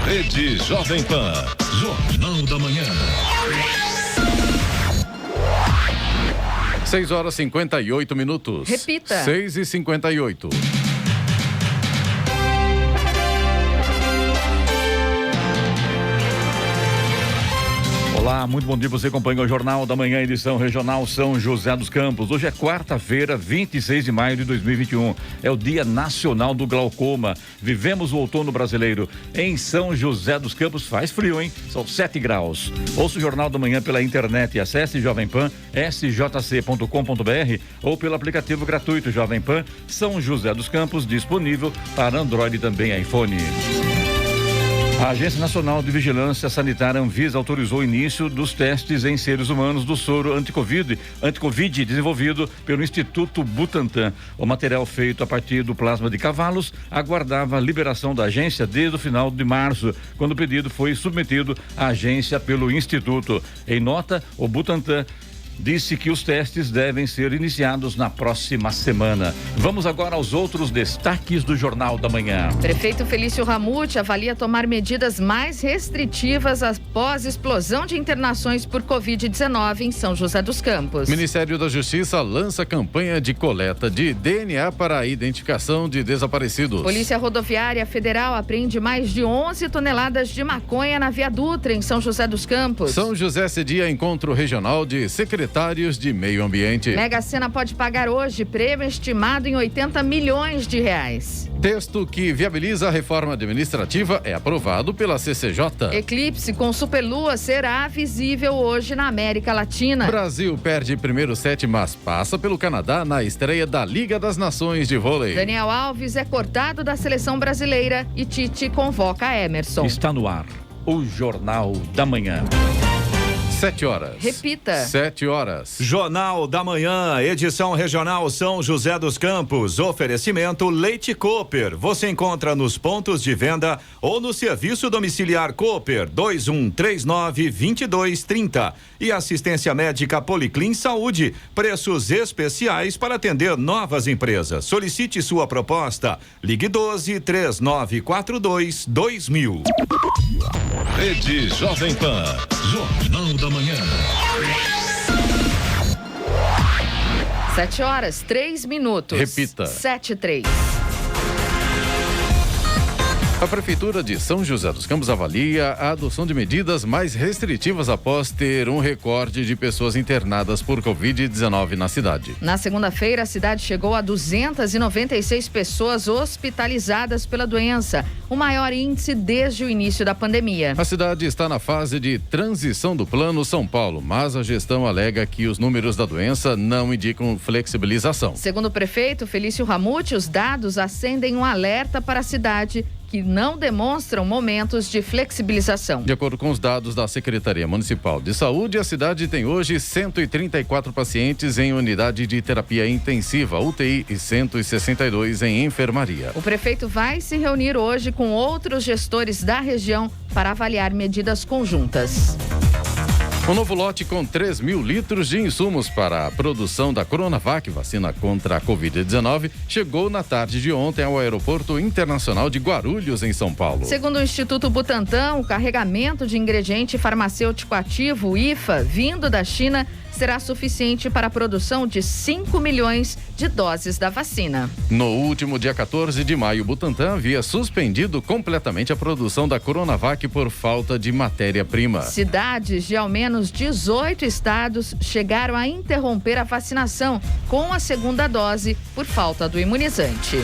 Rede Jovem Pan, Jornal da Manhã. 6h58. Repita. 6h58. Olá, muito bom dia. Você acompanha o Jornal da Manhã, edição regional São José dos Campos. Hoje é quarta-feira, 26 de maio de 2021. É o Dia Nacional do Glaucoma. Vivemos o outono brasileiro. Em São José dos Campos faz frio, hein? São 7 graus. Ouça o Jornal da Manhã pela internet e acesse Jovem Pan, sjc.com.br ou pelo aplicativo gratuito Jovem Pan São José dos Campos, disponível para Android e também iPhone. A Agência Nacional de Vigilância Sanitária Anvisa autorizou o início dos testes em seres humanos do soro anti-Covid desenvolvido pelo Instituto Butantan. O material feito a partir do plasma de cavalos aguardava a liberação da agência desde o final de março, quando o pedido foi submetido à agência pelo Instituto. Em nota, o Butantan disse que os testes devem ser iniciados na próxima semana. Vamos agora aos outros destaques do Jornal da Manhã. Prefeito Felício Ramute avalia tomar medidas mais restritivas após explosão de internações por Covid-19 em São José dos Campos. Ministério da Justiça lança campanha de coleta de DNA para a identificação de desaparecidos. Polícia Rodoviária Federal apreende mais de 11 toneladas de maconha na Via Dutra, em São José dos Campos. São José cedia encontro regional de secretários de meio ambiente. Mega Sena pode pagar hoje prêmio estimado em 80 milhões de reais. Texto que viabiliza a reforma administrativa é aprovado pela CCJ. Eclipse com superlua será visível hoje na América Latina. Brasil perde primeiro set, mas passa pelo Canadá na estreia da Liga das Nações de Vôlei. Daniel Alves é cortado da seleção brasileira e Tite convoca Emerson. Está no ar o Jornal da Manhã. 7 horas. Repita. 7 horas. Jornal da Manhã, edição regional São José dos Campos. Oferecimento Leite Cooper. Você encontra nos pontos de venda ou no serviço domiciliar Cooper 2139-2230. E assistência médica Policlin Saúde. Preços especiais para atender novas empresas. Solicite sua proposta. Ligue 12-3942-2000. Rede Jovem Pan, Jornal da Manhã. 7h03. Repita. 7h03. A Prefeitura de São José dos Campos avalia a adoção de medidas mais restritivas após ter um recorde de pessoas internadas por Covid-19 na cidade. Na segunda-feira, a cidade chegou a 296 pessoas hospitalizadas pela doença, o maior índice desde o início da pandemia. A cidade está na fase de transição do Plano São Paulo, mas a gestão alega que os números da doença não indicam flexibilização. Segundo o prefeito Felício Ramute, os dados acendem um alerta para a cidade que não demonstram momentos de flexibilização. De acordo com os dados da Secretaria Municipal de Saúde, a cidade tem hoje 134 pacientes em unidade de terapia intensiva, UTI, e 162 em enfermaria. O prefeito vai se reunir hoje com outros gestores da região para avaliar medidas conjuntas. Um novo lote com 3.000 litros de insumos para a produção da Coronavac, vacina contra a Covid-19, chegou na tarde de ontem ao Aeroporto Internacional de Guarulhos, em São Paulo. Segundo o Instituto Butantan, o carregamento de ingrediente farmacêutico ativo, IFA, vindo da China, será suficiente para a produção de 5 milhões de doses da vacina. No último dia 14 de maio, o Butantan havia suspendido completamente a produção da Coronavac por falta de matéria-prima. Cidades de ao menos 18 estados chegaram a interromper a vacinação com a segunda dose por falta do imunizante.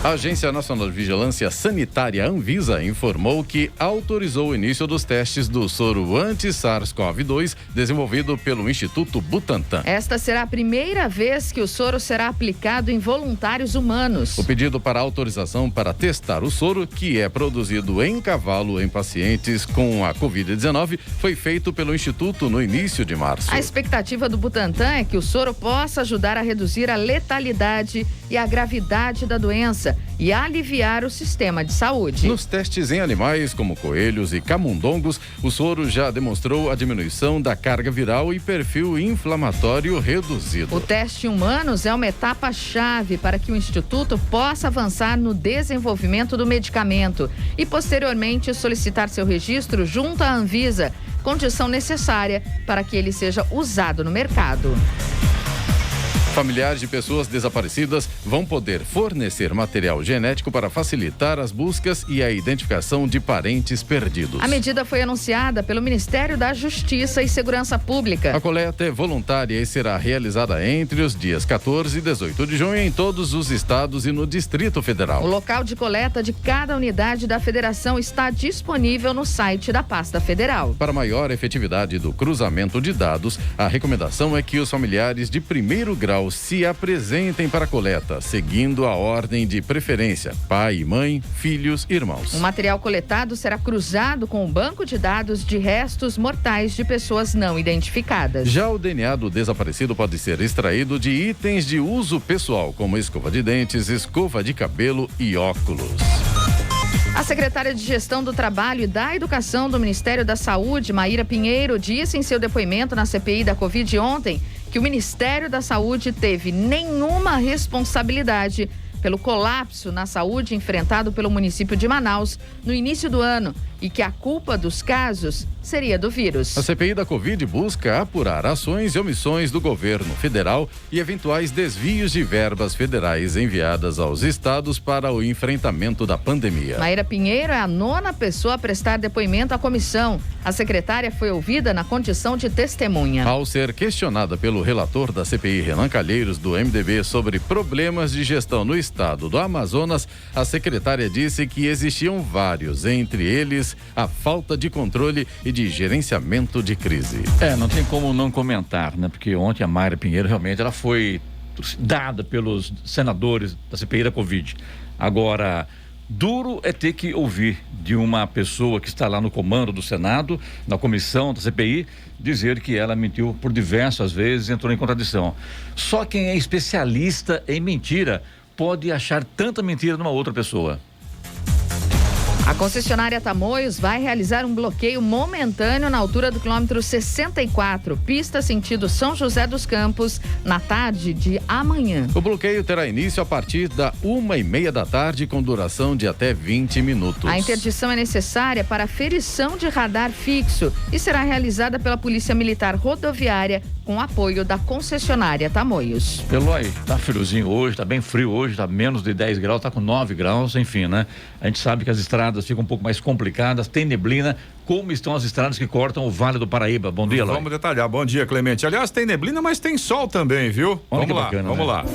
A Agência Nacional de Vigilância Sanitária Anvisa informou que autorizou o início dos testes do soro anti-SARS-CoV-2 desenvolvido pelo Instituto Butantan. Esta será a primeira vez que o soro será aplicado em voluntários humanos. O pedido para autorização para testar o soro, que é produzido em cavalo em pacientes com a Covid-19, foi feito pelo Instituto no início de março. A expectativa do Butantan é que o soro possa ajudar a reduzir a letalidade e a gravidade da doença, doença e aliviar o sistema de saúde. Nos testes em animais, como coelhos e camundongos, o soro já demonstrou a diminuição da carga viral e perfil inflamatório reduzido. O teste em humanos é uma etapa-chave para que o Instituto possa avançar no desenvolvimento do medicamento e, posteriormente, solicitar seu registro junto à Anvisa, condição necessária para que ele seja usado no mercado. Familiares de pessoas desaparecidas vão poder fornecer material genético para facilitar as buscas e a identificação de parentes perdidos. A medida foi anunciada pelo Ministério da Justiça e Segurança Pública. A coleta é voluntária e será realizada entre os dias 14 e 18 de junho em todos os estados e no Distrito Federal. O local de coleta de cada unidade da federação está disponível no site da pasta federal. Para maior efetividade do cruzamento de dados, a recomendação é que os familiares de primeiro grau se apresentem para a coleta, seguindo a ordem de preferência: pai e mãe, filhos e irmãos. O material coletado será cruzado com o banco de dados de restos mortais de pessoas não identificadas. Já o DNA do desaparecido pode ser extraído de itens de uso pessoal, como escova de dentes, escova de cabelo e óculos. A secretária de Gestão do Trabalho e da Educação do Ministério da Saúde, Maíra Pinheiro, disse em seu depoimento na CPI da Covid ontem que o Ministério da Saúde teve nenhuma responsabilidade pelo colapso na saúde enfrentado pelo município de Manaus no início do ano e que a culpa dos casos seria do vírus. A CPI da Covid busca apurar ações e omissões do governo federal e eventuais desvios de verbas federais enviadas aos estados para o enfrentamento da pandemia. Maíra Pinheiro é a 9ª pessoa a prestar depoimento à comissão. A secretária foi ouvida na condição de testemunha. Ao ser questionada pelo relator da CPI, Renan Calheiros, do MDB, sobre problemas de gestão no estado do Amazonas, a secretária disse que existiam vários, entre eles a falta de controle e de gerenciamento de crise. Não tem como não comentar, né? Porque ontem a Maíra Pinheiro realmente ela foi dada pelos senadores da CPI da Covid. Agora, duro é ter que ouvir de uma pessoa que está lá no comando do Senado, na comissão da CPI, dizer que ela mentiu por diversas vezes, entrou em contradição. Só quem é especialista em mentira pode achar tanta mentira numa outra pessoa. A concessionária Tamoios vai realizar um bloqueio momentâneo na altura do quilômetro 64, pista sentido São José dos Campos, na tarde de amanhã. O bloqueio terá início a partir da 1h30 da tarde, com duração de até 20 minutos. A interdição é necessária para aferição de radar fixo e será realizada pela Polícia Militar Rodoviária com apoio da concessionária Tamoios. Eloy, tá friozinho hoje, tá bem frio hoje, tá menos de 10 graus, tá com 9 graus, enfim, né? A gente sabe que as estradas ficam um pouco mais complicadas, tem neblina. Como estão as estradas que cortam o Vale do Paraíba? Bom dia, Eloy. Vamos detalhar. Bom dia, Clemente. Aliás, tem neblina, mas tem sol também, viu? Vamos lá, bacana, vamos né? lá.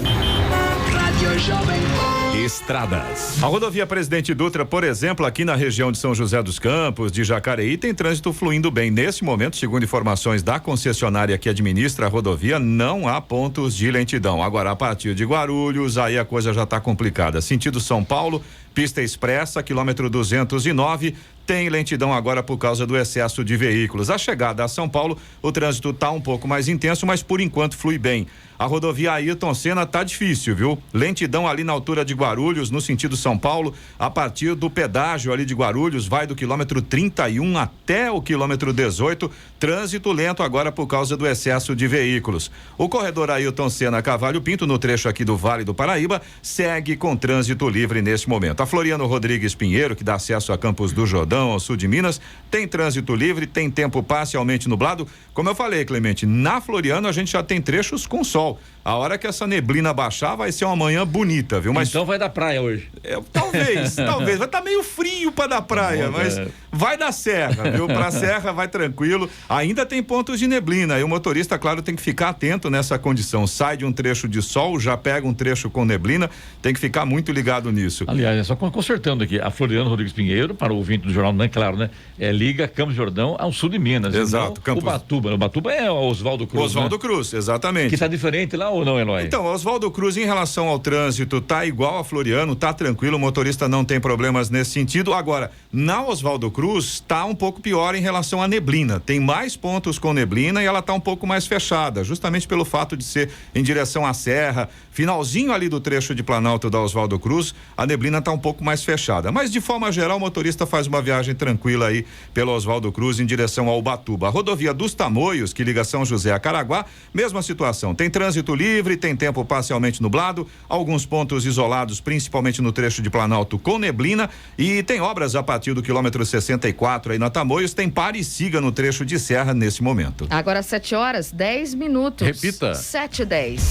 Estradas. A rodovia Presidente Dutra, por exemplo, aqui na região de São José dos Campos, de Jacareí, tem trânsito fluindo bem. Nesse momento, segundo informações da concessionária que administra a rodovia, não há pontos de lentidão. Agora, a partir de Guarulhos, aí a coisa já está complicada. Sentido São Paulo, pista expressa, quilômetro 209, tem lentidão agora por causa do excesso de veículos. A chegada a São Paulo, o trânsito está um pouco mais intenso, mas por enquanto flui bem. A rodovia Ayrton Senna tá difícil, viu? Lentidão ali na altura de Guarulhos, no sentido São Paulo, a partir do pedágio ali de Guarulhos, vai do quilômetro 31 até o quilômetro 18, trânsito lento agora por causa do excesso de veículos. O corredor Ayrton Senna Cavalho Pinto, no trecho aqui do Vale do Paraíba, segue com trânsito livre neste momento. A Floriano Rodrigues Pinheiro, que dá acesso a Campos do Jordão, ao sul de Minas, tem trânsito livre, tem tempo parcialmente nublado. Como eu falei, Clemente, na Floriano a gente já tem trechos com sol. A hora que essa neblina baixar vai ser uma manhã bonita, viu? Mas então vai dar praia hoje. Talvez. Vai estar meio frio para dar praia, mas vai dar serra, viu? Pra serra vai tranquilo. Ainda tem pontos de neblina e o motorista, claro, tem que ficar atento nessa condição. Sai de um trecho de sol, já pega um trecho com neblina, tem que ficar muito ligado nisso. Aliás, é só consertando aqui, a Floriano Rodrigues Pinheiro, para o ouvinte do jornal, né? Claro, né? Liga Campos do Jordão ao sul de Minas. Exato. Campos... O Ubatuba é o Oswaldo Cruz. Oswaldo Cruz, exatamente. Que está diferente lá ou não, Eloy? Então, Oswaldo Cruz, em relação ao trânsito, tá igual a Floriano, tá tranquilo, o motorista não tem problemas nesse sentido. Agora, na Oswaldo Cruz, Cruz está um pouco pior em relação à neblina. Tem mais pontos com neblina e ela está um pouco mais fechada, justamente pelo fato de ser em direção à serra. Finalzinho ali do trecho de Planalto da Oswaldo Cruz, a neblina está um pouco mais fechada. Mas de forma geral, o motorista faz uma viagem tranquila aí pelo Oswaldo Cruz em direção ao Ubatuba. A rodovia dos Tamoios, que liga São José a Caraguá, mesma situação. Tem trânsito livre, tem tempo parcialmente nublado, alguns pontos isolados, principalmente no trecho de Planalto com neblina, e tem obras a partir do quilômetro 64 aí na Tamoios, tem pare e siga no trecho de serra nesse momento. Agora 7h10. Repita. 7h10.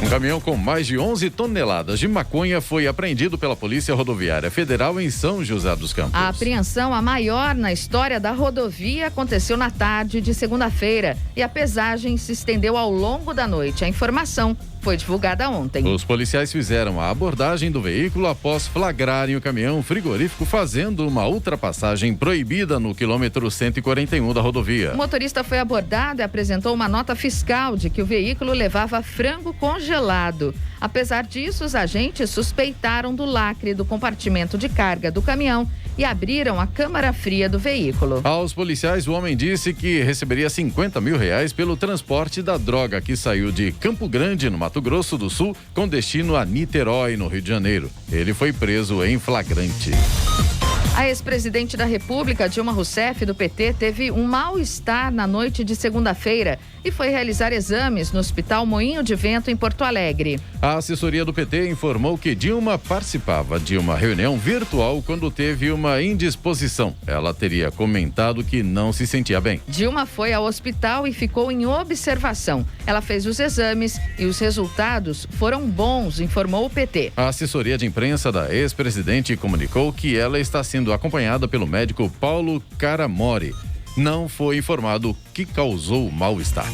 Um caminhão com mais de 11 toneladas de maconha foi apreendido pela Polícia Rodoviária Federal em São José dos Campos. A apreensão, a maior na história da rodovia, aconteceu na tarde de segunda-feira e a pesagem se estendeu ao longo da noite. A informação foi divulgada ontem. Os policiais fizeram a abordagem do veículo após flagrarem o caminhão frigorífico fazendo uma ultrapassagem proibida no quilômetro 141 da rodovia. O motorista foi abordado e apresentou uma nota fiscal de que o veículo levava frango congelado. Apesar disso, os agentes suspeitaram do lacre do compartimento de carga do caminhão e abriram a câmara fria do veículo. Aos policiais, o homem disse que receberia R$50 mil pelo transporte da droga que saiu de Campo Grande, no Mato Grosso do Sul, com destino a Niterói, no Rio de Janeiro. Ele foi preso em flagrante. A ex-presidente da República, Dilma Rousseff, do PT, teve um mal-estar na noite de segunda-feira e foi realizar exames no Hospital Moinho de Vento, em Porto Alegre. A assessoria do PT informou que Dilma participava de uma reunião virtual quando teve uma indisposição. Ela teria comentado que não se sentia bem. Dilma foi ao hospital e ficou em observação. Ela fez os exames e os resultados foram bons, informou o PT. A assessoria de imprensa da ex-presidente comunicou que ela está sendo acompanhada pelo médico Paulo Caramori. Não foi informado o que causou o mal-estar.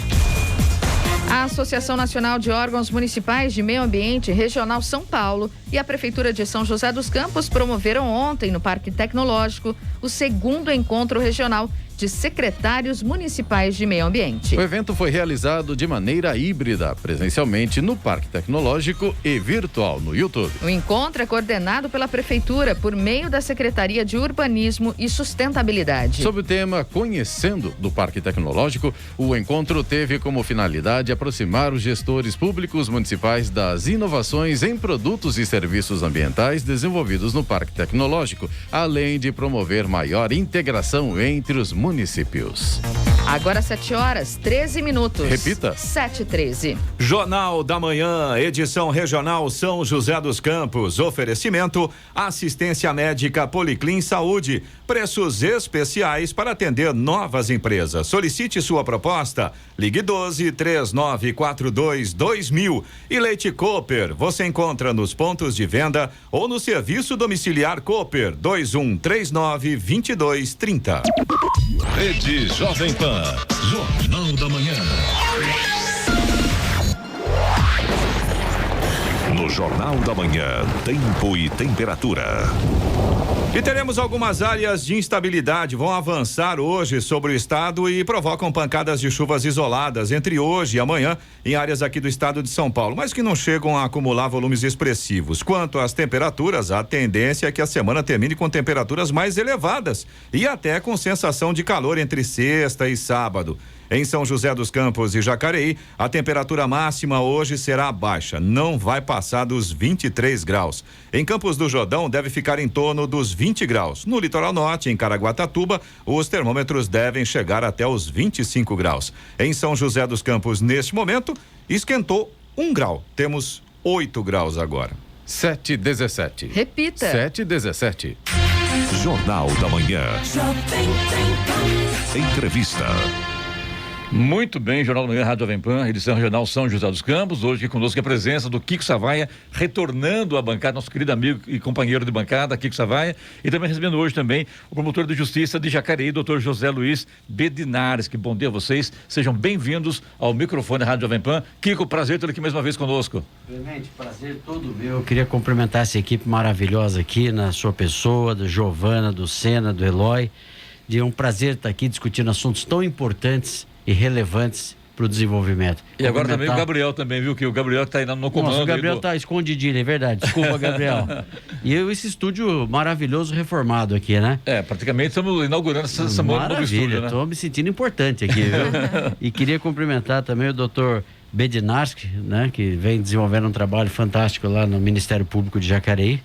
A Associação Nacional de Órgãos Municipais de Meio Ambiente Regional São Paulo e a Prefeitura de São José dos Campos promoveram ontem no Parque Tecnológico o segundo encontro regional de secretários municipais de meio ambiente. O evento foi realizado de maneira híbrida, presencialmente no Parque Tecnológico e virtual no YouTube. O encontro é coordenado pela Prefeitura por meio da Secretaria de Urbanismo e Sustentabilidade. Sob o tema Conhecendo do Parque Tecnológico, o encontro teve como finalidade aproximar os gestores públicos municipais das inovações em produtos e serviços ambientais desenvolvidos no Parque Tecnológico, além de promover maior integração entre os municípios. Agora 7h13. Repita. 7h13. Jornal da Manhã, edição regional São José dos Campos. Oferecimento: assistência médica Policlin Saúde. Preços especiais para atender novas empresas. Solicite sua proposta. Ligue 12-3942-2000. E Leite Cooper, você encontra nos pontos de venda ou no serviço domiciliar Cooper 2139-2230. Rede Jovem Pan, Jornal da Manhã. No Jornal da Manhã, tempo e temperatura. E teremos algumas áreas de instabilidade, vão avançar hoje sobre o estado e provocam pancadas de chuvas isoladas entre hoje e amanhã em áreas aqui do estado de São Paulo, mas que não chegam a acumular volumes expressivos. Quanto às temperaturas, a tendência é que a semana termine com temperaturas mais elevadas e até com sensação de calor entre sexta e sábado. Em São José dos Campos e Jacareí, a temperatura máxima hoje será baixa, não vai passar dos 23 graus. Em Campos do Jordão, deve ficar em torno dos 20 graus. No litoral norte, em Caraguatatuba, os termômetros devem chegar até os 25 graus. Em São José dos Campos, neste momento, esquentou 1 grau. Temos 8 graus agora. 7h17. Repita. 7h17. Jornal da Manhã. Entrevista. Muito bem, Jornal da Manhã, Rádio Jovem Pan, edição regional São José dos Campos. Hoje aqui conosco a presença do Kiko Savaia, retornando à bancada, nosso querido amigo e companheiro de bancada, Kiko Savaia, e também recebendo hoje também o promotor de justiça de Jacareí, doutor José Luiz Bedinares. Que bom dia a vocês, sejam bem-vindos ao microfone da Rádio Jovem Pan. Kiko, prazer ter aqui mais uma vez conosco. Clemente, prazer todo meu. Eu queria cumprimentar essa equipe maravilhosa aqui, na sua pessoa, do Giovana, do Sena, do Eloy. É um prazer estar aqui discutindo assuntos tão importantes e relevantes para o desenvolvimento. E agora também o Gabriel também, viu? Que o Gabriel que está aí no comando. Nossa, o Gabriel está escondidinho, é verdade. Desculpa, Gabriel. E esse estúdio maravilhoso reformado aqui, né? Praticamente estamos inaugurando essa semana no novo estúdio, né? Estou me sentindo importante aqui, viu? E queria cumprimentar também o doutor Bednarski, né? Que vem desenvolvendo um trabalho fantástico lá no Ministério Público de Jacareí.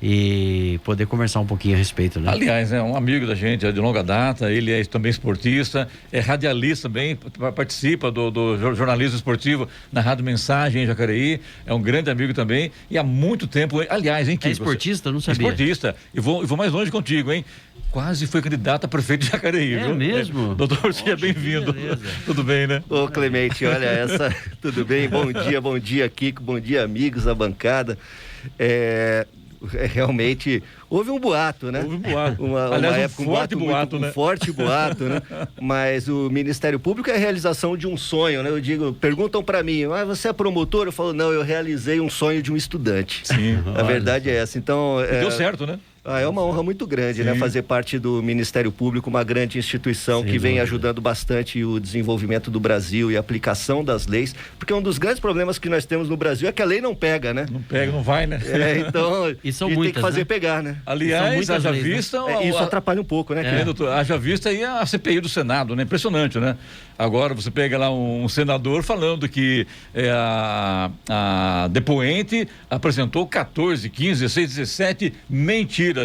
E poder conversar um pouquinho a respeito, né? Aliás, é um amigo da gente, é de longa data, ele é também esportista, é radialista também, participa do jornalismo esportivo na Rádio Mensagem em Jacareí, é um grande amigo também, e há muito tempo, aliás, hein, Kiko? É esportista? Não sabia. Esportista, e vou mais longe contigo, hein? Quase foi candidato a prefeito de Jacareí, viu? É mesmo? Doutor, seja bem-vindo. Tudo bem, né? Ô, Clemente, olha tudo bem? Bom dia, Kiko, bom dia, amigos da bancada. Realmente houve um boato, né? Houve um boato. Aliás, um forte boato, né? Um forte boato, né? Mas o Ministério Público é a realização de um sonho, né? Perguntam para mim, você é promotor? Eu falo, não, eu realizei um sonho de um estudante. Sim. A verdade é essa. Então, deu certo, né? É uma honra muito grande, né? Fazer parte do Ministério Público, uma grande instituição que vem ajudando bastante o desenvolvimento do Brasil e a aplicação das leis, porque um dos grandes problemas que nós temos no Brasil é que a lei não pega, né? Não pega, não vai, né? Então, e são muitas, tem que fazer, né? pegar, né? Aliás, haja vista... Né? Isso atrapalha um pouco, né? Doutor, haja vista aí a CPI do Senado, né? Impressionante, né? Agora você pega lá um senador falando que a depoente apresentou 14, 15, 16, 17 mentiras.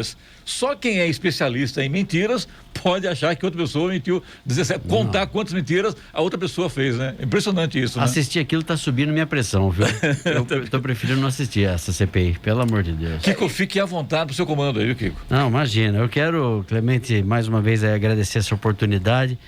Só quem é especialista em mentiras pode achar que outra pessoa mentiu 17. Contar quantas mentiras a outra pessoa fez, né? Impressionante isso, né? Assistir aquilo tá subindo minha pressão, viu? Eu tô preferindo não assistir essa CPI, pelo amor de Deus. Kiko, fique à vontade pro seu comando aí, viu, Kiko? Não, imagina. Eu quero, Clemente, mais uma vez agradecer essa oportunidade.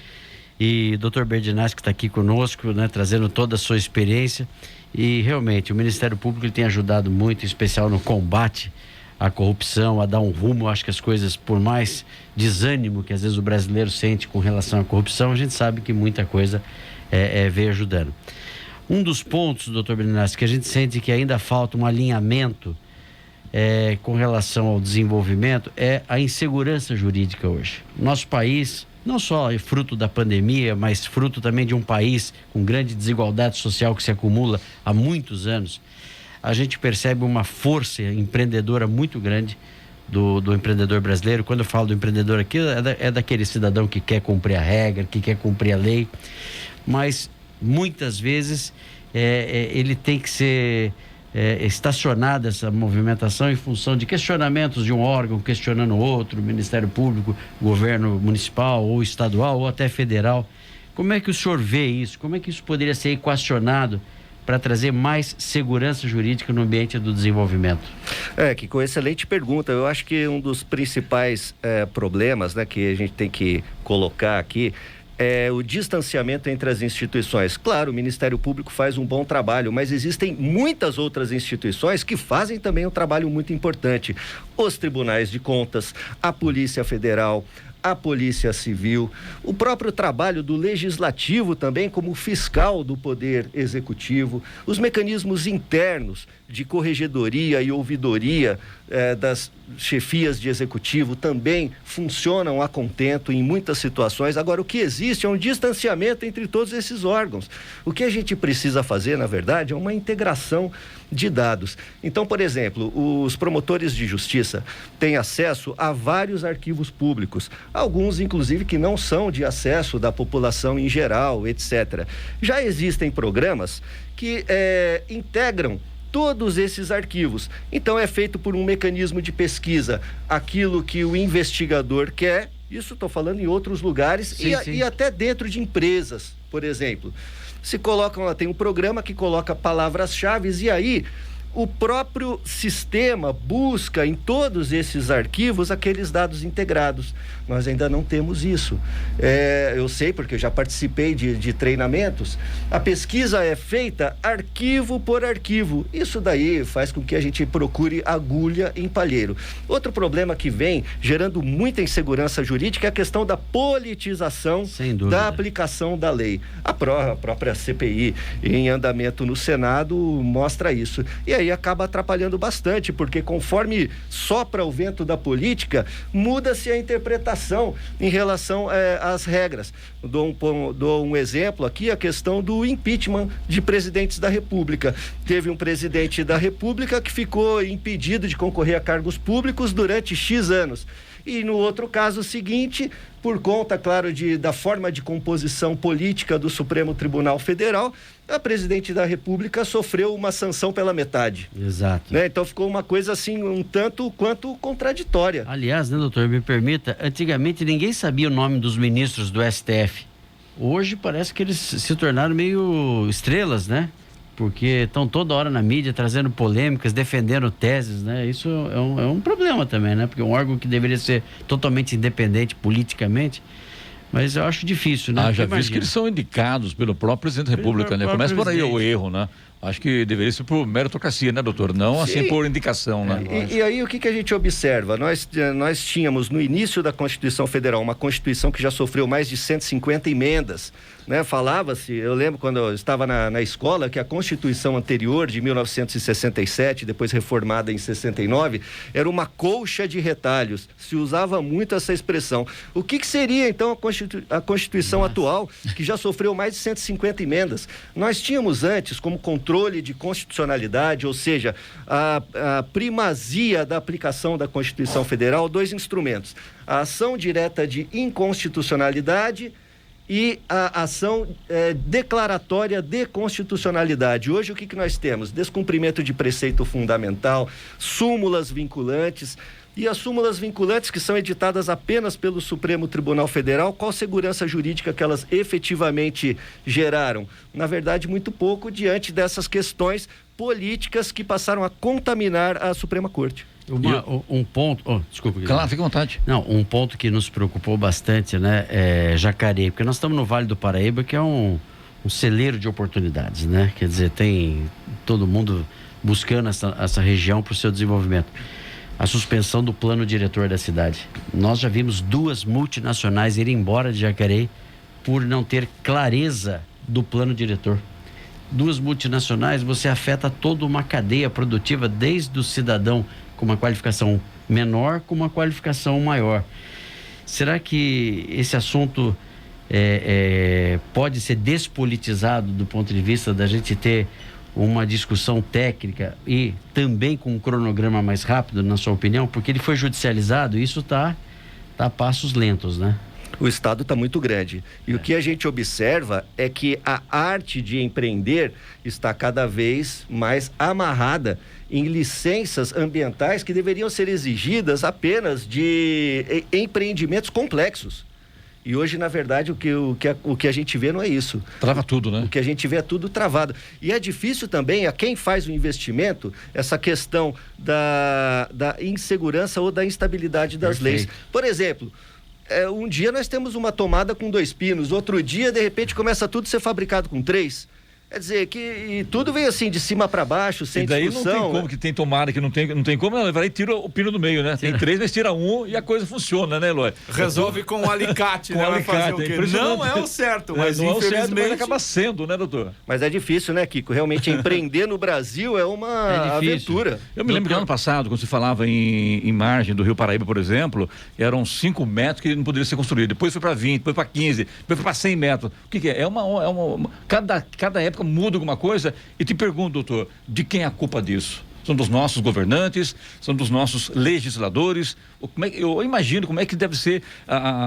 E o doutor Bednarski que está aqui conosco, né, trazendo toda a sua experiência. E realmente o Ministério Público ele tem ajudado muito, em especial no combate à corrupção, a dar um rumo. Acho que as coisas, por mais desânimo que às vezes o brasileiro sente com relação à corrupção, a gente sabe que muita coisa vem ajudando. Um dos pontos, doutor Bednarski, que a gente sente que ainda falta um alinhamento com relação ao desenvolvimento é a insegurança jurídica hoje. Nosso país, não só é fruto da pandemia, mas fruto também de um país com grande desigualdade social que se acumula há muitos anos, a gente percebe uma força empreendedora muito grande do empreendedor brasileiro. Quando eu falo do empreendedor aqui, é daquele cidadão que quer cumprir a regra, que quer cumprir a lei, mas muitas vezes ele tem que ser estacionada essa movimentação em função de questionamentos de um órgão questionando outro, Ministério Público, governo municipal ou estadual ou até federal. Como é que o senhor vê isso? Como é que isso poderia ser equacionado para trazer mais segurança jurídica no ambiente do desenvolvimento? Kiko, excelente pergunta. Eu acho que um dos principais problemas, né, que a gente tem que colocar aqui é o distanciamento entre as instituições. Claro, o Ministério Público faz um bom trabalho, mas existem muitas outras instituições que fazem também um trabalho muito importante. Os tribunais de contas, a Polícia Federal, a Polícia Civil, o próprio trabalho do Legislativo também como fiscal do Poder Executivo, os mecanismos internos de corregedoria e ouvidoria das chefias de executivo também funcionam a contento em muitas situações. Agora, o que existe é um distanciamento entre todos esses órgãos. O que a gente precisa fazer, na verdade, é uma integração de dados. Então, por exemplo, os promotores de justiça têm acesso a vários arquivos públicos, alguns, inclusive, que não são de acesso da população em geral, etc. Já existem programas que integram todos esses arquivos. Então é feito por um mecanismo de pesquisa aquilo que o investigador quer. Isso estou falando em outros lugares. Sim. E até dentro de empresas, por exemplo. Se colocam, tem um programa que coloca palavras-chave e aí o próprio sistema busca em todos esses arquivos aqueles dados integrados. Nós ainda não temos isso. Eu sei porque eu já participei de treinamentos. A pesquisa é feita arquivo por arquivo. Isso daí faz com que a gente procure agulha em palheiro. Outro problema que vem gerando muita insegurança jurídica é a questão da politização da aplicação da lei. A própria CPI em andamento no Senado mostra isso. E aí aí acaba atrapalhando bastante, porque conforme sopra o vento da política, muda-se a interpretação em relação às regras. Dou um exemplo aqui, a questão do impeachment de presidentes da República. Teve um presidente da República que ficou impedido de concorrer a cargos públicos durante X anos. E no outro caso seguinte, por conta, claro, da forma de composição política do Supremo Tribunal Federal, a presidente da República sofreu uma sanção pela metade. Exato. Né? Então ficou uma coisa assim, um tanto quanto contraditória. Aliás, né, doutor, me permita, antigamente ninguém sabia o nome dos ministros do STF. Hoje parece que eles se tornaram meio estrelas, né? Porque estão toda hora na mídia trazendo polêmicas, defendendo teses, né? Isso é um problema também, né? Porque é um órgão que deveria ser totalmente independente politicamente, mas eu acho difícil, né? Já visto que eles são indicados pelo próprio presidente da República, né? Começa por aí o erro, né? Acho que deveria ser por meritocracia, né, doutor? Não assim por indicação, né? E aí o que a gente observa? Nós tínhamos no início da Constituição Federal uma Constituição que já sofreu mais de 150 emendas, né? Falava-se, eu lembro quando eu estava na escola, que a Constituição anterior, de 1967, depois reformada em 69, era uma colcha de retalhos. Se usava muito essa expressão. O que seria, então, a Constituição atual, que já sofreu mais de 150 emendas? Nós tínhamos antes, como controle de constitucionalidade, ou seja, a primazia da aplicação da Constituição Federal, 2 instrumentos: a ação direta de inconstitucionalidade e a ação declaratória de constitucionalidade. Hoje o que nós temos? Descumprimento de preceito fundamental, súmulas vinculantes. E as súmulas vinculantes, que são editadas apenas pelo Supremo Tribunal Federal, qual segurança jurídica que elas efetivamente geraram? Na verdade, muito pouco diante dessas questões políticas que passaram a contaminar a Suprema Corte. Um ponto... desculpa. Claro, fica à vontade. Não, um ponto que nos preocupou bastante, né, é Jacareí, porque nós estamos no Vale do Paraíba, que é um celeiro de oportunidades, né? Quer dizer, tem todo mundo buscando essa região para o seu desenvolvimento. A suspensão do plano diretor da cidade. Nós já vimos 2 multinacionais irem embora de Jacareí por não ter clareza do plano diretor. 2 multinacionais, você afeta toda uma cadeia produtiva, desde o cidadão com uma qualificação menor com uma qualificação maior. Será que esse assunto pode ser despolitizado do ponto de vista da gente ter uma discussão técnica e também com um cronograma mais rápido, na sua opinião? Porque ele foi judicializado e isso está a passos lentos, né? O Estado está muito grande. E o que a gente observa é que a arte de empreender está cada vez mais amarrada em licenças ambientais que deveriam ser exigidas apenas de empreendimentos complexos. E hoje, na verdade, o que a gente vê não é isso. Trava tudo, né? O que a gente vê é tudo travado. E é difícil também a quem faz o investimento essa questão da insegurança ou da instabilidade das leis. Por exemplo, um dia nós temos uma tomada com 2 pinos, outro dia, de repente, começa tudo a ser fabricado com 3. Quer dizer, que tudo vem assim, de cima para baixo, sem discussão. E daí não tem como, que tem tomada, que não tem como, ela vai e tira o pino do meio, né? Tem 3, mas tira um e a coisa funciona, né, Eloy? Resolve com um alicate, né? Vai fazer o quê? Não é o certo, mas não infelizmente... é o certo, mas acaba sendo, né, doutor? Mas é difícil, né, Kiko? Realmente empreender no Brasil é uma aventura. Eu me lembro que ano passado, quando se falava em margem do Rio Paraíba, por exemplo, eram 5 metros que não poderia ser construído. Depois foi para 20, depois para 15, depois foi para 100 metros. O que é? Cada época muda alguma coisa. E te pergunto, doutor, de quem é a culpa disso? São dos nossos governantes? São dos nossos legisladores? Eu imagino como é que deve ser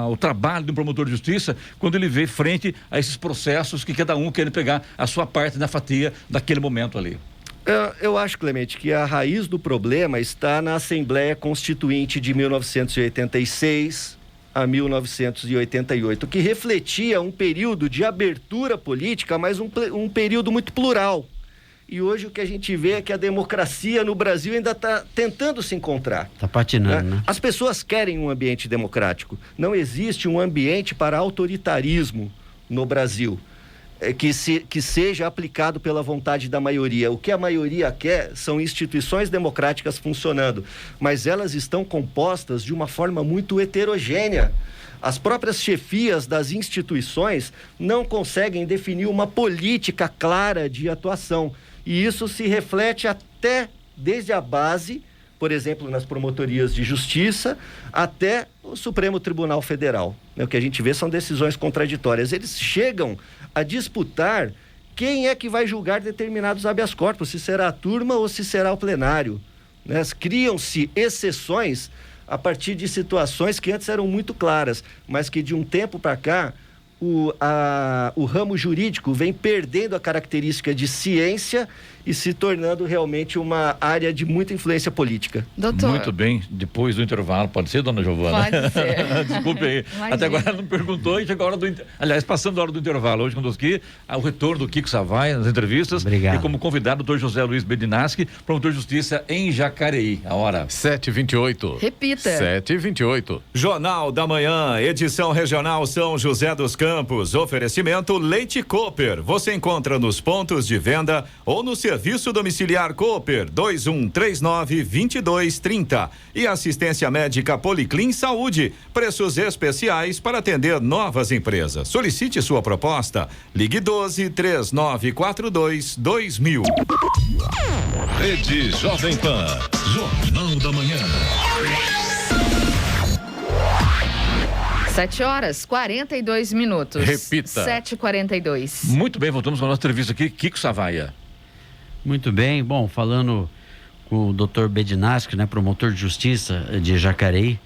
o trabalho de um promotor de justiça quando ele vê frente a esses processos que cada um quer pegar a sua parte na fatia daquele momento ali. Eu acho, Clemente, que a raiz do problema está na Assembleia Constituinte de 1986 a 1988, que refletia um período de abertura política, mas um período muito plural. E hoje o que a gente vê é que a democracia no Brasil ainda está tentando se encontrar. Está patinando, né? As pessoas querem um ambiente democrático. Não existe um ambiente para autoritarismo no Brasil. Que seja aplicado pela vontade da maioria. O que a maioria quer são instituições democráticas funcionando, mas elas estão compostas de uma forma muito heterogênea. As próprias chefias das instituições não conseguem definir uma política clara de atuação. E isso se reflete até desde a base, por exemplo, nas promotorias de justiça, até o Supremo Tribunal Federal. O que a gente vê são decisões contraditórias. Eles chegam a disputar quem é que vai julgar determinados habeas corpus, se será a turma ou se será o plenário. Né? Criam-se exceções a partir de situações que antes eram muito claras, mas que de um tempo para cá o ramo jurídico vem perdendo a característica de ciência e se tornando realmente uma área de muita influência política. Doutor. Muito bem, depois do intervalo, pode ser, dona Giovana? Pode ser. Desculpe aí. Imagina. Até agora não perguntou e chegou a hora do aliás, passando a hora do intervalo hoje conosco aqui, o retorno do Kiko Savai nas entrevistas. Obrigado. E como convidado o doutor José Luiz Bedinaschi, promotor de justiça em Jacareí. A hora 7h28. Repita. 7h28. Jornal da Manhã, edição regional São José dos Campos. Oferecimento Leite Cooper. Você encontra nos pontos de venda ou no serviço domiciliar Cooper 2139-2230. E assistência médica Policlin Saúde. Preços especiais para atender novas empresas. Solicite sua proposta. Ligue 12-3942-2000. Rede Jovem Pan, Jornal da Manhã. 7h42. Repita. 7h42. Muito bem, voltamos para a nossa entrevista aqui, Kiko Savaia. Muito bem. Bom, falando com o Dr. Bedinaschi, né, promotor de justiça de Jacareí,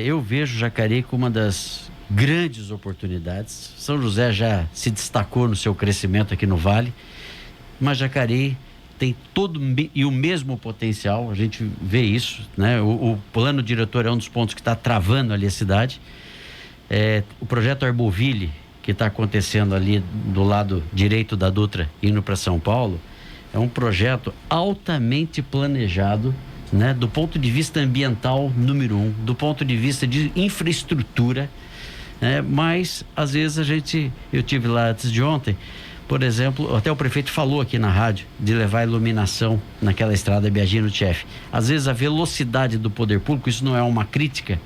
eu vejo Jacareí como uma das grandes oportunidades. São José já se destacou no seu crescimento aqui no Vale, mas Jacareí tem todo e o mesmo potencial, a gente vê isso, né? O plano diretor é um dos pontos que está travando ali a cidade. O projeto Arboville, que está acontecendo ali do lado direito da Dutra, indo para São Paulo, é um projeto altamente planejado, né? Do ponto de vista ambiental, número 1, do ponto de vista de infraestrutura, né? Mas, às vezes, eu tive lá antes de ontem, por exemplo, até o prefeito falou aqui na rádio de levar iluminação naquela estrada Biagino Tchefe. Às vezes a velocidade do poder público, isso não é uma crítica,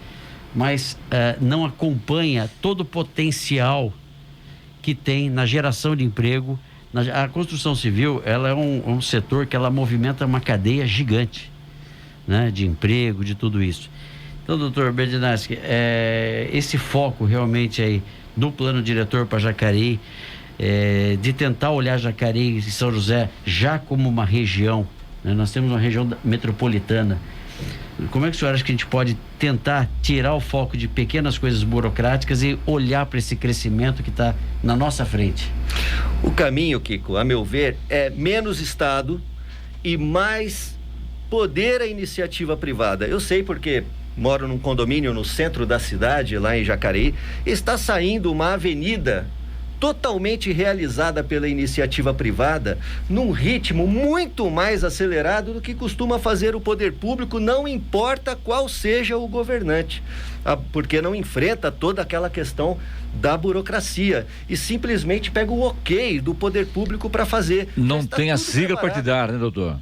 mas não acompanha todo o potencial que tem na geração de emprego. A construção civil, ela é um setor que ela movimenta uma cadeia gigante, né, de emprego, de tudo isso. Então, doutor Bedinaschi, esse foco realmente aí do plano diretor para Jacareí, de tentar olhar Jacareí e São José já como uma região, né? Nós temos uma região metropolitana. Como é que o senhor acha que a gente pode tentar tirar o foco de pequenas coisas burocráticas e olhar para esse crescimento que está na nossa frente? O caminho, Kiko, a meu ver, é menos Estado e mais poder à iniciativa privada. Eu sei porque moro num condomínio no centro da cidade, lá em Jacareí, está saindo uma avenida totalmente realizada pela iniciativa privada, num ritmo muito mais acelerado do que costuma fazer o poder público, não importa qual seja o governante, porque não enfrenta toda aquela questão da burocracia e simplesmente pega o ok do poder público para fazer. Não tem a sigla partidária, né, doutor?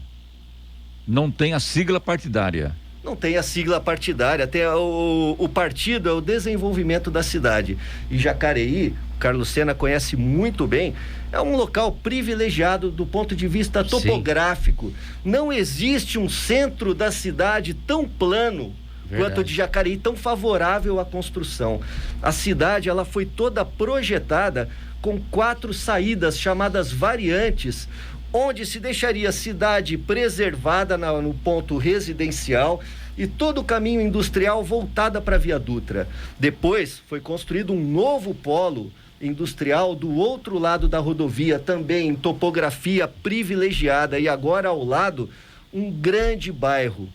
Não tem a sigla partidária. Não tem a sigla partidária, até o partido é o desenvolvimento da cidade. E Jacareí, o Carlos Sena conhece muito bem, é um local privilegiado do ponto de vista topográfico. Sim. Não existe um centro da cidade tão plano quanto o de Jacareí, tão favorável à construção. A cidade, ela foi toda projetada com 4 saídas chamadas variantes, onde se deixaria a cidade preservada no ponto residencial e todo o caminho industrial voltada para a Via Dutra. Depois foi construído um novo polo industrial do outro lado da rodovia, também em topografia privilegiada, e agora ao lado um grande bairro.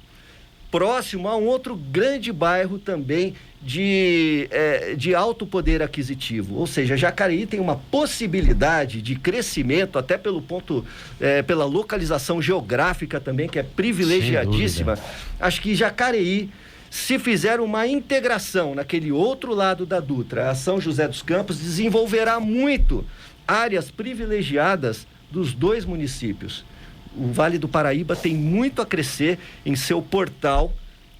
Próximo a um outro grande bairro também de alto poder aquisitivo. Ou seja, Jacareí tem uma possibilidade de crescimento, até pelo ponto, pela localização geográfica também, que é privilegiadíssima. Acho que Jacareí, se fizer uma integração naquele outro lado da Dutra, a São José dos Campos, desenvolverá muito áreas privilegiadas dos 2 municípios. O Vale do Paraíba tem muito a crescer em seu portal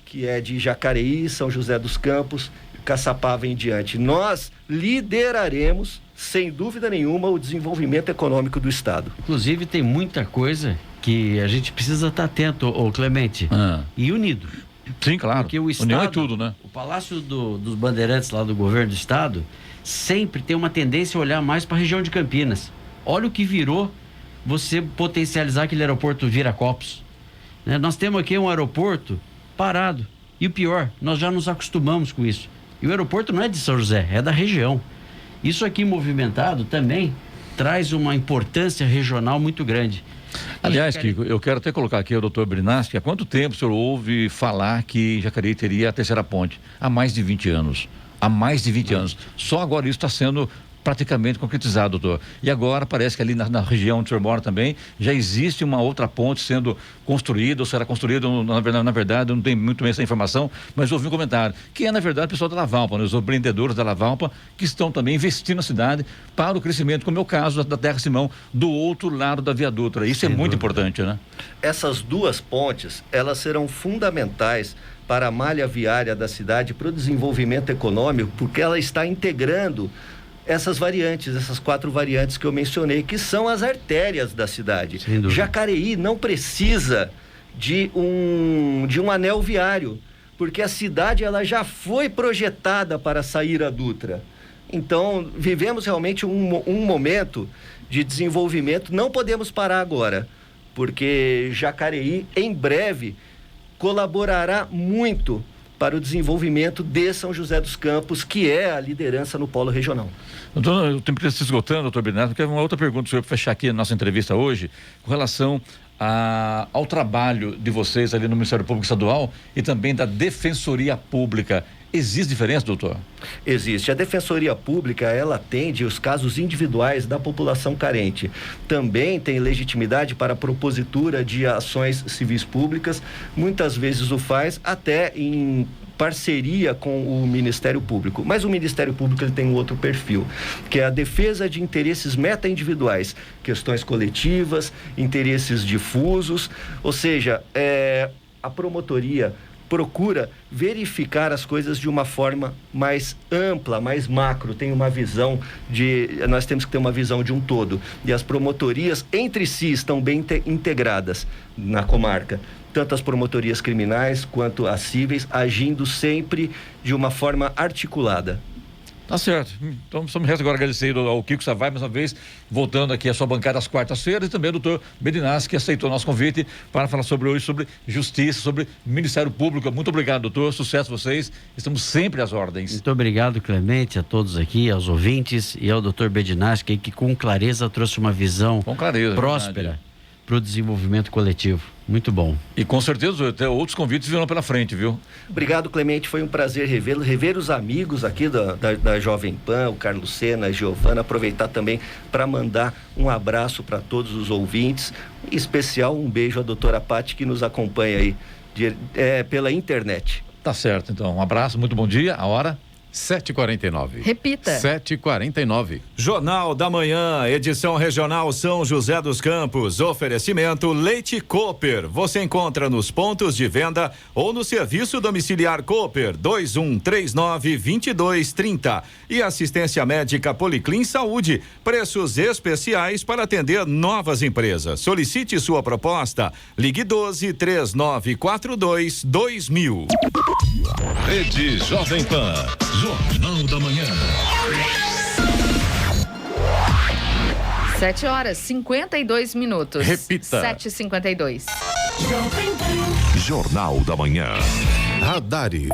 que é de Jacareí, São José dos Campos, Caçapava em diante. Nós lideraremos, sem dúvida nenhuma, o desenvolvimento econômico do Estado. Inclusive, tem muita coisa que a gente precisa estar atento, Clemente, e unido. Sim, claro. Porque o Estado, União é tudo, né? O Palácio dos Bandeirantes lá do governo do Estado sempre tem uma tendência a olhar mais para a região de Campinas. Olha o que virou você potencializar aquele aeroporto Viracopos. Né? Nós temos aqui um aeroporto parado. E o pior, nós já nos acostumamos com isso. E o aeroporto não é de São José, é da região. Isso aqui movimentado também traz uma importância regional muito grande. Aliás, Kiko, eu quero até colocar aqui o doutor Brinaschi. Há quanto tempo o senhor ouve falar que Jacareí teria a terceira ponte? Há mais de 20 anos. Há mais de 20 anos. Só agora isso está sendo praticamente concretizado, doutor. E agora parece que ali na região onde o senhor mora também já existe uma outra ponte sendo construída, ou será construída, na verdade, eu não tenho muito bem essa informação, mas ouvi um comentário, que é na verdade o pessoal da Lavalpa, né, os empreendedores da Lavalpa, que estão também investindo na cidade para o crescimento, como é o caso da Terra Simão, do outro lado da Via Dutra. Isso é muito importante, né? Essas duas pontes, elas serão fundamentais para a malha viária da cidade, para o desenvolvimento econômico, porque ela está integrando essas variantes, essas 4 variantes que eu mencionei, que são as artérias da cidade. Jacareí não precisa de um anel viário, porque a cidade ela já foi projetada para sair a Dutra. Então, vivemos realmente um momento de desenvolvimento, não podemos parar agora, porque Jacareí, em breve, colaborará muito para o desenvolvimento de São José dos Campos, que é a liderança no polo regional. Doutor, o tempo está se esgotando, doutor Bernardo, porque uma outra pergunta, senhor, para fechar aqui a nossa entrevista hoje, com relação ao trabalho de vocês ali no Ministério Público Estadual e também da Defensoria Pública. Existe diferença, doutor? Existe. A Defensoria Pública, ela atende os casos individuais da população carente. Também tem legitimidade para a propositura de ações civis públicas. Muitas vezes o faz até em parceria com o Ministério Público. Mas o Ministério Público ele tem um outro perfil, que é a defesa de interesses meta-individuais, questões coletivas, interesses difusos, ou seja, a promotoria procura verificar as coisas de uma forma mais ampla, mais macro, tem uma visão nós temos que ter uma visão de um todo, e as promotorias entre si estão bem integradas na comarca, tanto as promotorias criminais quanto as cíveis, agindo sempre de uma forma articulada. Tá certo. Então, só me resta agora agradecer ao Kiko Savai, mais uma vez, voltando aqui à sua bancada às quartas-feiras, e também ao doutor Berinaschi, que aceitou o nosso convite para falar sobre justiça, sobre Ministério Público. Muito obrigado, doutor. Sucesso a vocês. Estamos sempre às ordens. Muito obrigado, Clemente, a todos aqui, aos ouvintes, e ao doutor Berinaschi, que com clareza trouxe uma visão próspera para o desenvolvimento coletivo. Muito bom. E com certeza até outros convites virão pela frente, viu? Obrigado, Clemente. Foi um prazer revê-lo, rever os amigos aqui da Jovem Pan, o Carlos Sena, a Giovana. Aproveitar também para mandar um abraço para todos os ouvintes. Em especial, um beijo à doutora Pati, que nos acompanha aí pela internet. Tá certo, então. Um abraço, muito bom dia. A hora? 7h49. Repita. 7h49. Jornal da Manhã, edição regional São José dos Campos. Oferecimento Leite Cooper. Você encontra nos pontos de venda ou no serviço domiciliar Cooper 2139-2230. E assistência médica Policlin Saúde. Preços especiais para atender novas empresas. Solicite sua proposta. Ligue 12-3942-2000. Rede Jovem Pan. Jornal da Manhã. 7h52. Repita. 7h52. Jornal da Manhã. Radares.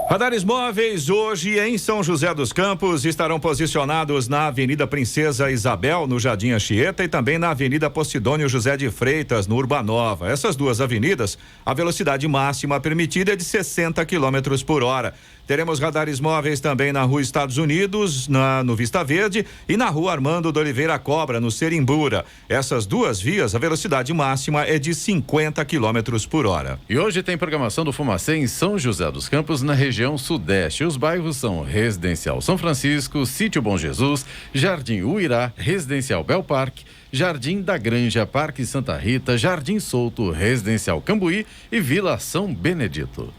Radares móveis hoje em São José dos Campos estarão posicionados na Avenida Princesa Isabel, no Jardim Anchieta, e também na Avenida Posidônio José de Freitas, no Urbanova. Essas duas avenidas, a velocidade máxima permitida é de 60 km por hora. Teremos radares móveis também na Rua Estados Unidos, no Vista Verde, e na Rua Armando de Oliveira Cobra, no Serimbura. Essas duas vias, a velocidade máxima é de 50 km por hora. E hoje tem programação do Fumacê em São José dos Campos, na região região sudeste. Os bairros são Residencial São Francisco, Sítio Bom Jesus, Jardim Uirá, Residencial Bel Parque, Jardim da Granja, Parque Santa Rita, Jardim Souto, Residencial Cambuí e Vila São Benedito.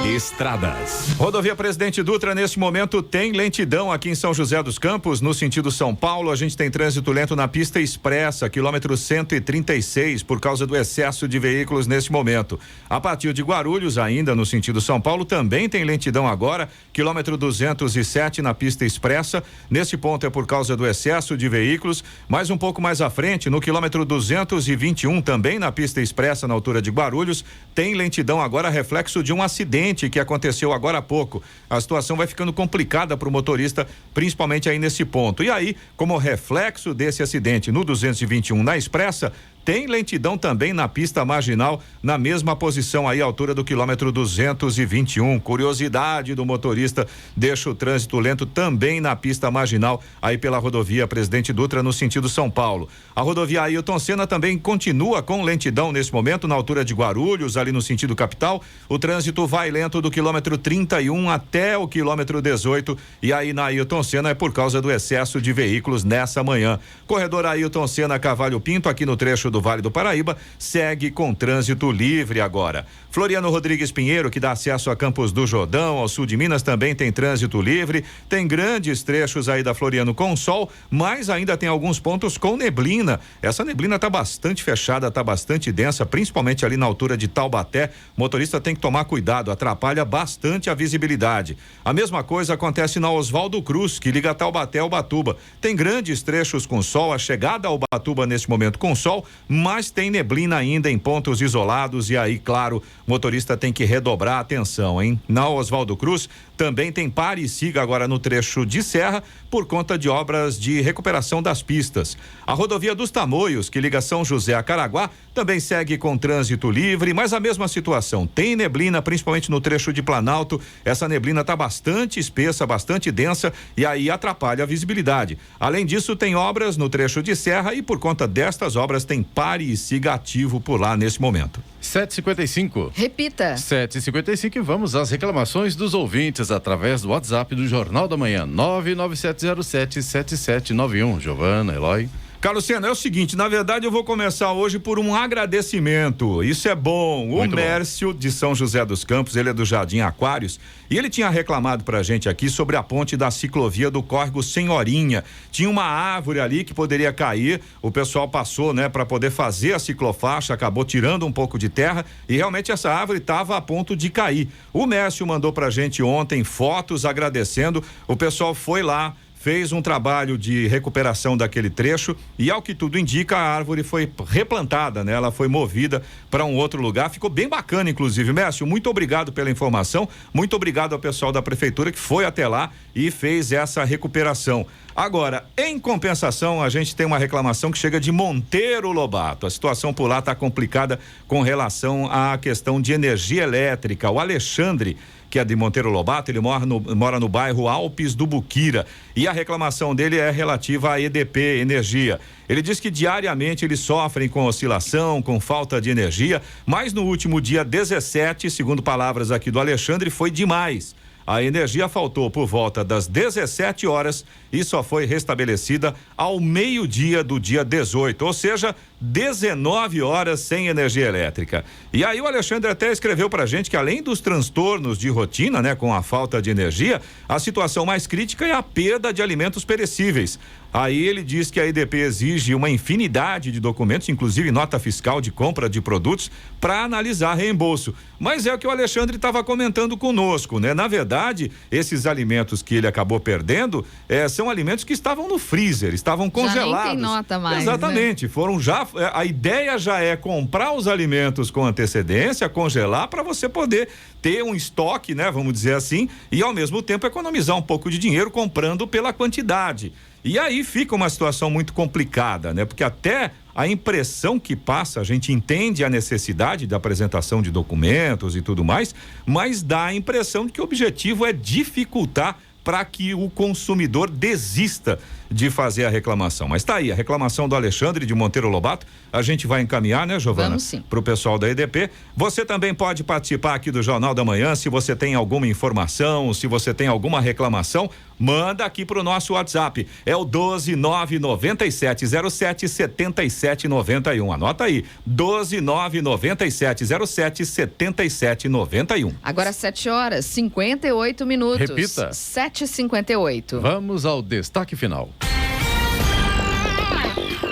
Estradas. Rodovia Presidente Dutra, neste momento, tem lentidão aqui em São José dos Campos, no sentido São Paulo. A gente tem trânsito lento na pista expressa, quilômetro 136, por causa do excesso de veículos neste momento. A partir de Guarulhos, ainda no sentido São Paulo, também tem lentidão agora, quilômetro 207 na pista expressa. Nesse ponto é por causa do excesso de veículos. Mais um pouco mais à frente, no quilômetro 221, também na pista expressa, na altura de Guarulhos, tem lentidão agora, reflexo de um acidente que aconteceu agora há pouco. A situação vai ficando complicada para o motorista, principalmente aí nesse ponto. E aí, como reflexo desse acidente no 221 na Expressa, tem lentidão também na pista marginal, na mesma posição aí, à altura do quilômetro 221. Curiosidade do motorista, deixa o trânsito lento também na pista marginal, aí pela rodovia Presidente Dutra, no sentido São Paulo. A rodovia Ailton Senna também continua com lentidão nesse momento, na altura de Guarulhos, ali no sentido capital. O trânsito vai lento do quilômetro 31 até o quilômetro 18. E aí na Ailton Senna é por causa do excesso de veículos nessa manhã. Corredor Ailton Senna Cavalho Pinto, aqui no trecho do Vale do Paraíba, segue com trânsito livre agora. Floriano Rodrigues Pinheiro, que dá acesso a Campos do Jordão, ao sul de Minas, também tem trânsito livre. Tem grandes trechos aí da Floriano com sol, mas ainda tem alguns pontos com neblina. Essa neblina está bastante fechada, está bastante densa, principalmente ali na altura de Taubaté. O motorista tem que tomar cuidado, atrapalha bastante a visibilidade. A mesma coisa acontece na Oswaldo Cruz, que liga Taubaté ao Ubatuba. Tem grandes trechos com sol, a chegada ao Ubatuba nesse momento com sol, mas tem neblina ainda em pontos isolados e aí, claro, o motorista tem que redobrar a atenção, hein? Na Oswaldo Cruz também tem pare e siga agora no trecho de serra por conta de obras de recuperação das pistas. A rodovia dos Tamoios, que liga São José a Caraguá, também segue com trânsito livre, mas a mesma situação. Tem neblina, principalmente no trecho de Planalto. Essa neblina está bastante espessa, bastante densa e aí atrapalha a visibilidade. Além disso, tem obras no trecho de serra e por conta destas obras tem pare e siga ativo por lá nesse momento. 7h55. Repita. 7h55 e vamos às reclamações dos ouvintes através do WhatsApp do Jornal da Manhã, 997077791. Giovana, Eloy. Carlos Sena, é o seguinte, na verdade eu vou começar hoje por um agradecimento, isso é bom. Muito o Mércio de São José dos Campos, ele é do Jardim Aquários, e ele tinha reclamado pra gente aqui sobre a ponte da ciclovia do Córrego Senhorinha. Tinha uma árvore ali que poderia cair, o pessoal passou, né, para poder fazer a ciclofaixa, acabou tirando um pouco de terra e realmente essa árvore estava a ponto de cair. O Mércio mandou pra gente ontem fotos agradecendo, o pessoal foi lá, fez um trabalho de recuperação daquele trecho e, ao que tudo indica, a árvore foi replantada, né? Ela foi movida para um outro lugar, ficou bem bacana, inclusive. Mércio, muito obrigado pela informação, muito obrigado ao pessoal da prefeitura que foi até lá e fez essa recuperação. Agora, em compensação, a gente tem uma reclamação que chega de Monteiro Lobato. A situação por lá está complicada com relação à questão de energia elétrica. O Alexandre, que é de Monteiro Lobato, ele mora no bairro Alpes do Buquira e a reclamação dele é relativa à EDP Energia. Ele diz que diariamente eles sofrem com oscilação, com falta de energia, mas no último dia 17, segundo palavras aqui do Alexandre, foi demais. A energia faltou por volta das 17 horas e só foi restabelecida ao meio-dia do dia 18, ou seja, 19 horas sem energia elétrica. E aí o Alexandre até escreveu pra gente que além dos transtornos de rotina, né, com a falta de energia, a situação mais crítica é a perda de alimentos perecíveis. Aí ele diz que a EDP exige uma infinidade de documentos, inclusive nota fiscal de compra de produtos, para analisar reembolso. Mas é o que o Alexandre estava comentando conosco, né? Na verdade, esses alimentos que ele acabou perdendo são alimentos que estavam no freezer, estavam congelados. Já nem tem nota mais. Exatamente, né? Foram já. A ideia já é comprar os alimentos com antecedência, congelar para você poder ter um estoque, né? Vamos dizer assim, e ao mesmo tempo economizar um pouco de dinheiro comprando pela quantidade. E aí fica uma situação muito complicada, né? Porque até a impressão que passa, a gente entende a necessidade da apresentação de documentos e tudo mais, mas dá a impressão de que o objetivo é dificultar para que o consumidor desista de fazer a reclamação. Mas tá aí, a reclamação do Alexandre de Monteiro Lobato, a gente vai encaminhar, né, Giovana? Vamos sim. Para o pessoal da EDP. Você também pode participar aqui do Jornal da Manhã, se você tem alguma informação, se você tem alguma reclamação, manda aqui pro nosso WhatsApp. É o 12997077791. Anota aí, 12997077791. Agora 7h58. Repita. 7h58. Vamos ao destaque final.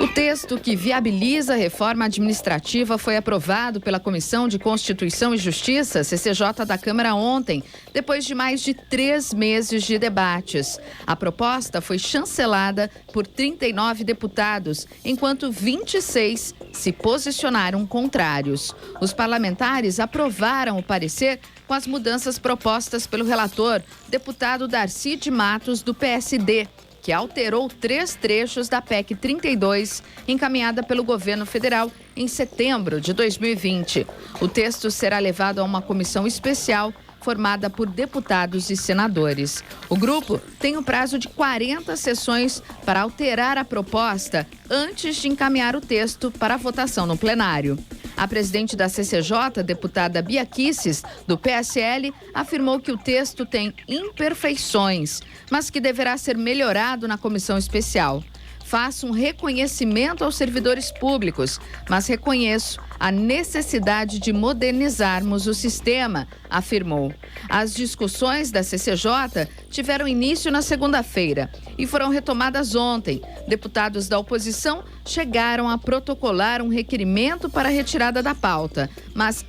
O texto que viabiliza a reforma administrativa foi aprovado pela Comissão de Constituição e Justiça, CCJ, da Câmara ontem, depois de mais de 3 meses de debates. A proposta foi chancelada por 39 deputados, enquanto 26 se posicionaram contrários. Os parlamentares aprovaram o parecer com as mudanças propostas pelo relator, deputado Darcy de Matos, do PSD, que alterou 3 trechos da PEC 32, encaminhada pelo governo federal em setembro de 2020. O texto será levado a uma comissão especial formada por deputados e senadores. O grupo tem um prazo de 40 sessões para alterar a proposta antes de encaminhar o texto para a votação no plenário. A presidente da CCJ, deputada Bia Kicis, do PSL, afirmou que o texto tem imperfeições, mas que deverá ser melhorado na comissão especial. Faço um reconhecimento aos servidores públicos, mas reconheço a necessidade de modernizarmos o sistema, afirmou. As discussões da CCJ tiveram início na segunda-feira e foram retomadas ontem. Deputados da oposição chegaram a protocolar um requerimento para a retirada da pauta, mas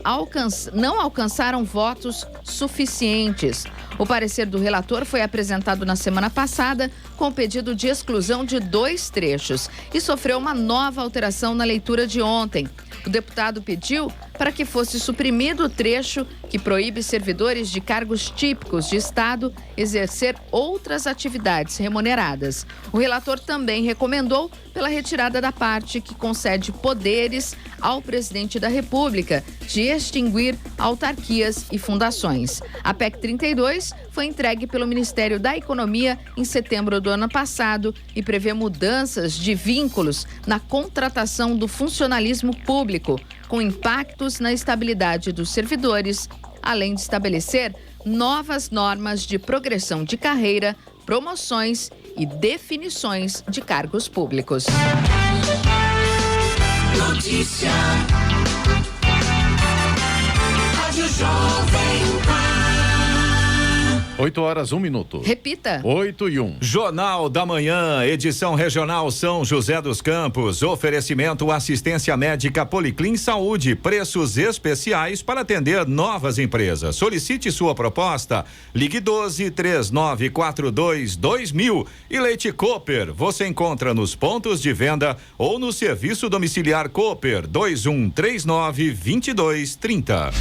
não alcançaram votos suficientes. O parecer do relator foi apresentado na semana passada com pedido de exclusão de 2 trechos e sofreu uma nova alteração na leitura de ontem. O deputado pediu para que fosse suprimido o trecho que proíbe servidores de cargos típicos de Estado exercer outras atividades remuneradas. O relator também recomendou pela retirada da parte que concede poderes ao presidente da República de extinguir autarquias e fundações. A PEC 32 foi entregue pelo Ministério da Economia em setembro do ano passado e prevê mudanças de vínculos na contratação do funcionalismo público, com impactos na estabilidade dos servidores, além de estabelecer novas normas de progressão de carreira, promoções e definições de cargos públicos. Notícia. Rádio Jovem Pan. 8h01. Repita. 8h01. Jornal da Manhã, edição regional São José dos Campos. Oferecimento assistência médica Policlin Saúde. Preços especiais para atender novas empresas. Solicite sua proposta. Ligue 12-3942-2000. E Leite Cooper. Você encontra nos pontos de venda ou no serviço domiciliar Cooper 2139-2230.